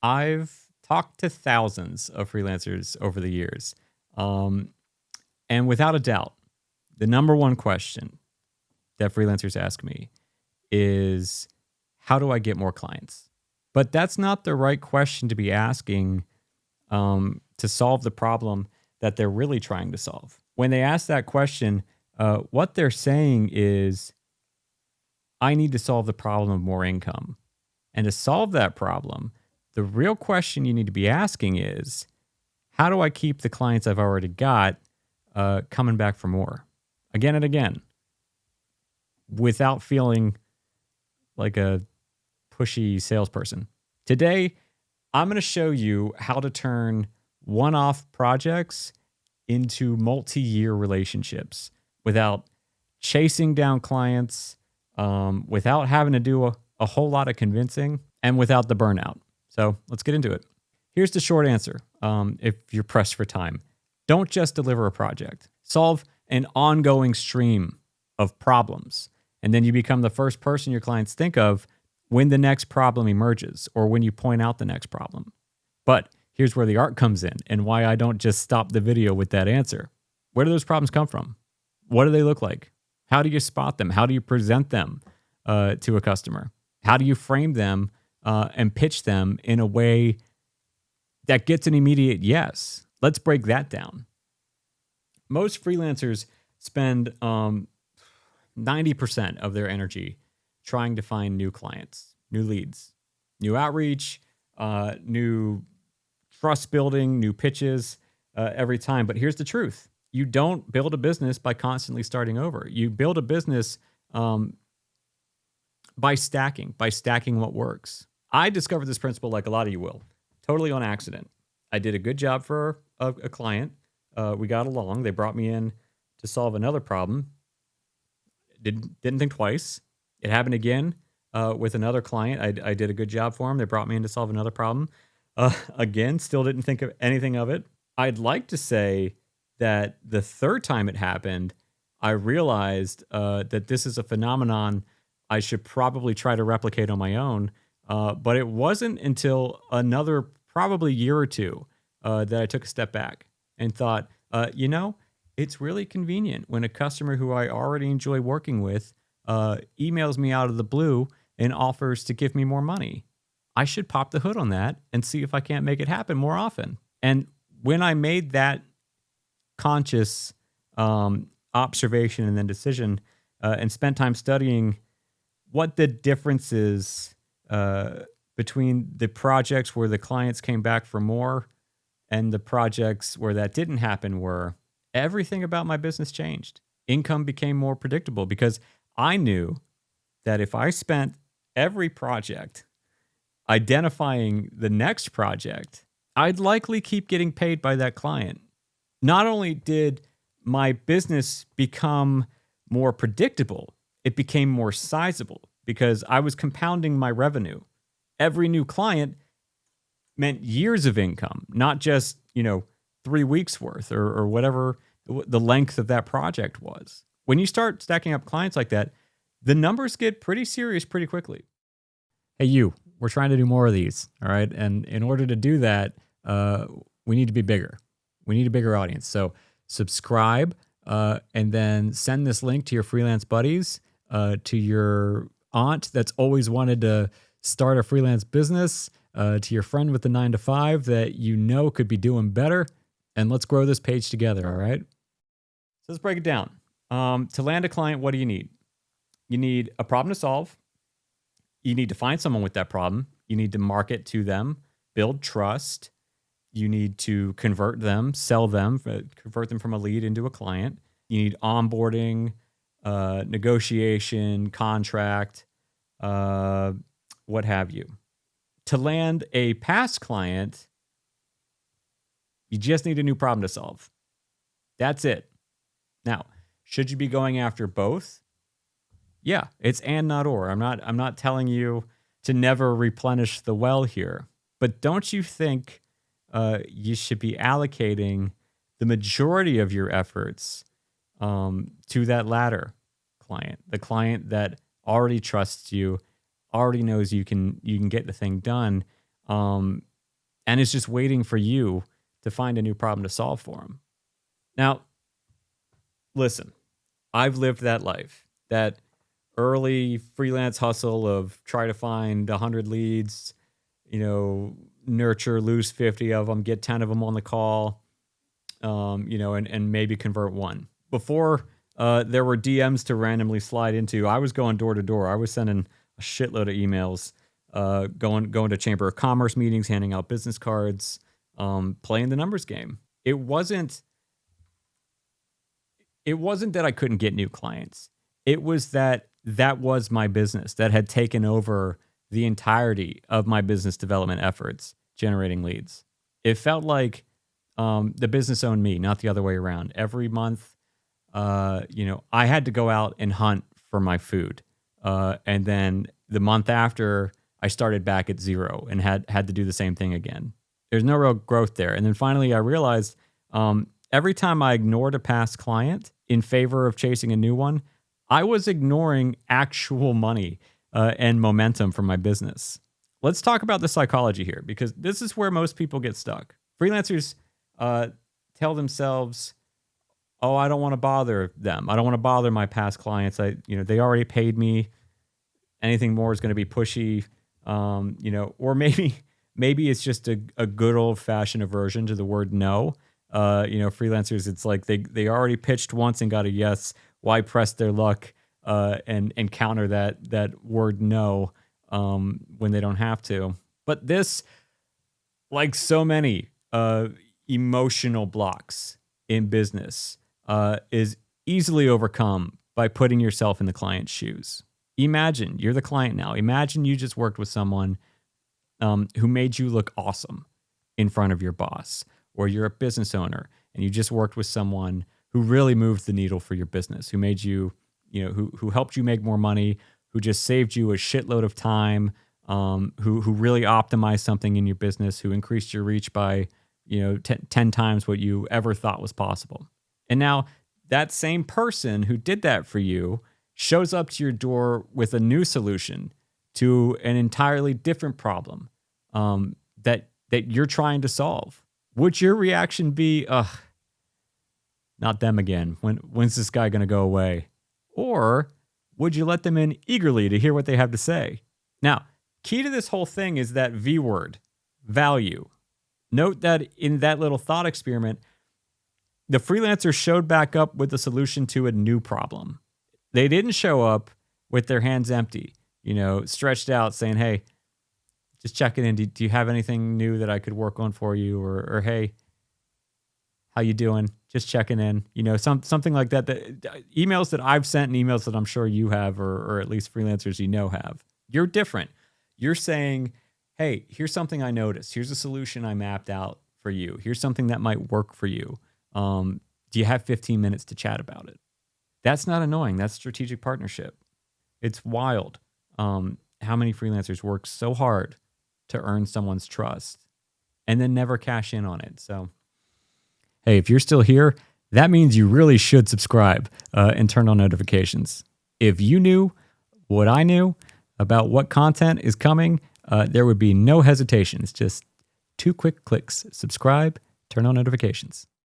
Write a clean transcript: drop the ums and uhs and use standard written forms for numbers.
I've talked to thousands of freelancers over the years. And without a doubt, the number one question that freelancers ask me is, how do I get more clients? But that's not the right question to be asking to solve the problem that they're really trying to solve. When they ask that question, what they're saying is, I need to solve the problem of more income. And to solve that problem, the real question you need to be asking is, how do I keep the clients I've already got coming back for more again and again without feeling like a pushy salesperson? Today, I'm going to show you how to turn one-off projects into multi-year relationships without chasing down clients, without having to do a whole lot of convincing, and without the burnout. So let's get into it. Here's the short answer, if you're pressed for time. Don't just deliver a project. Solve an ongoing stream of problems, and then you become the first person your clients think of when the next problem emerges or when you point out the next problem. But here's where the art comes in and why I don't just stop the video with that answer. Where do those problems come from? What do they look like? How do you spot them? How do you present them to a customer? How do you frame them and pitch them in a way that gets an immediate yes? Let's break that down. Most freelancers spend 90% of their energy trying to find new clients, new leads, new outreach, new trust building, new pitches every time. But here's the truth. You don't build a business by constantly starting over. You build a business by stacking what works. I discovered this principle like a lot of you will, totally on accident. I did a good job for a client. We got along. They brought me in to solve another problem. Didn't think twice. It happened again with another client. I did a good job for them. They brought me in to solve another problem. Again, still didn't think of anything of it. I'd like to say that the third time it happened, I realized that this is a phenomenon I should probably try to replicate on my own. But it wasn't until another probably year or two that I took a step back and thought, it's really convenient when a customer who I already enjoy working with emails me out of the blue and offers to give me more money. I should pop the hood on that and see if I can't make it happen more often. And when I made that conscious observation and then decision and spent time studying what the differences between the projects where the clients came back for more and the projects where that didn't happen were, everything about my business changed. Income became more predictable because I knew that if I spent every project identifying the next project, I'd likely keep getting paid by that client. Not only did my business become more predictable, it became more sizable because I was compounding my revenue. Every new client meant years of income, not just, 3 weeks worth or whatever the length of that project was. When you start stacking up clients like that, the numbers get pretty serious pretty quickly. Hey, we're trying to do more of these, all right? And in order to do that, we need to be bigger. We need a bigger audience. So subscribe and then send this link to your freelance buddies, to your aunt that's always wanted to start a freelance business, to your friend with the 9-to-5 that could be doing better. And let's grow this page together, all right? So let's break it down. To land a client, what do you need? You need a problem to solve. You need to find someone with that problem. You need to market to them, build trust. You need to convert them, sell them, convert them from a lead into a client. You need onboarding, negotiation, contract, what have you. To land a past client, you just need a new problem to solve. That's it. Now, should you be going after both? Yeah, it's and not or. I'm not telling you to never replenish the well here, but don't you think you should be allocating the majority of your efforts to that latter client, the client that already trusts you, already knows you can get the thing done, and is just waiting for you to find a new problem to solve for them. Now, listen, I've lived that life, that early freelance hustle of try to find 100 leads, nurture, lose 50 of them, get 10 of them on the call, and maybe convert one. Before there were DMs to randomly slide into, I was going door to door. I was sending a shitload of emails, going to Chamber of Commerce meetings, handing out business cards, playing the numbers game. It wasn't that I couldn't get new clients. It was that was my business that had taken over the entirety of my business development efforts, generating leads. It felt like the business owned me, not the other way around. Every month, I had to go out and hunt for my food. And then the month after, I started back at zero and had to do the same thing again. There's no real growth there. And then finally, I realized every time I ignored a past client in favor of chasing a new one, I was ignoring actual money and momentum from my business. Let's talk about the psychology here, because this is where most people get stuck. Freelancers tell themselves, "Oh, I don't want to bother them. I don't want to bother my past clients. They already paid me. Anything more is going to be pushy." Or maybe it's just a good old fashioned aversion to the word no. Freelancers, it's like they already pitched once and got a yes. Why press their luck and counter that word no when they don't have to? But this, like so many emotional blocks in business, is easily overcome by putting yourself in the client's shoes. Imagine you're the client now. Imagine you just worked with someone who made you look awesome in front of your boss, or you're a business owner and you just worked with someone who really moved the needle for your business, who made you, who helped you make more money, who just saved you a shitload of time, who really optimized something in your business, who increased your reach by, 10 times what you ever thought was possible. And now that same person who did that for you shows up to your door with a new solution to an entirely different problem that you're trying to solve. Would your reaction be, not them again? When's this guy going to go away? Or would you let them in eagerly to hear what they have to say? Now, key to this whole thing is that V word, value. Note that in that little thought experiment, the freelancer showed back up with a solution to a new problem. They didn't show up with their hands empty, stretched out saying, "Hey, just checking in. Do you have anything new that I could work on for you?" Or "Hey, how you doing? Just checking in." Something like that. Emails that I've sent and emails that I'm sure you have, or at least freelancers have. You're different. You're saying, "Hey, here's something I noticed. Here's a solution I mapped out for you. Here's something that might work for you. Do you have 15 minutes to chat about it?" That's not annoying. That's strategic partnership. It's wild how many freelancers work so hard to earn someone's trust and then never cash in on it. So, hey, if you're still here, that means you really should subscribe and turn on notifications. If you knew what I knew about what content is coming, there would be no hesitations. Just 2 quick clicks. Subscribe, turn on notifications.